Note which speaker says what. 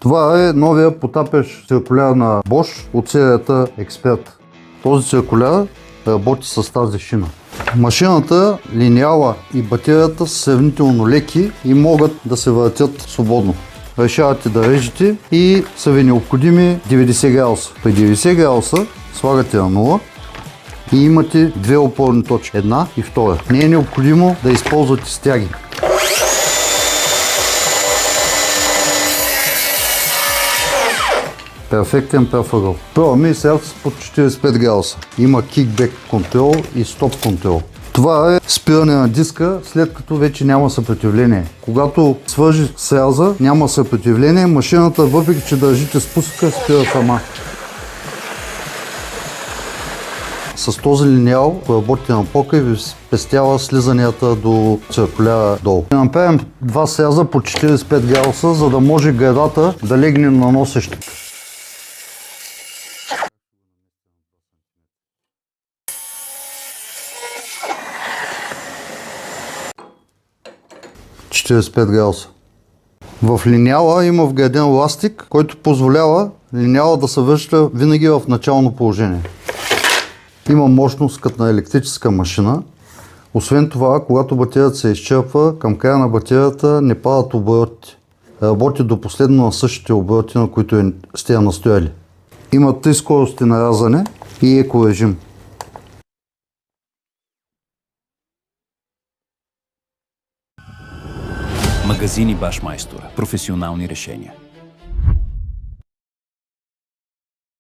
Speaker 1: Това е новия потапящ циркуляр на Bosch от серията Експерт. Този циркуляр работи с тази шина. Машината, линеала и батерията са сравнително леки и могат да се въртят свободно. Решавате да режете и са ви необходими 90 градуса. При 90 градуса слагате на 0 и имате две опорни точки, една и втора. Не е необходимо да използвате стяги. Перфектен прав ъгъл. Пробваме и сега с под 45 градуса. Има кикбек контрол и стоп контрол. Това е спиране на диска, след като вече няма съпротивление. Когато свържи сряза, няма съпротивление, машината, въпреки че държите спусъка, спира сама. С този линеал, ако работите на покрив, ви спестява слизанията до циркуляра долу. Ще направим два сряза по 45 градуса, за да може гредата да легне на носещата. градуса. В линеала има вграден ластик, който позволява линеала да се връща винаги в начално положение. Има мощност като на електрическа машина. Освен това, когато батерията се изчерпва, към края на батерията не падат обороти. Работи до последно на същите обороти, на които сте я настояли. Има 3 скорости на рязане и екорежим.
Speaker 2: Магазини Башмайстор. Професионални решения.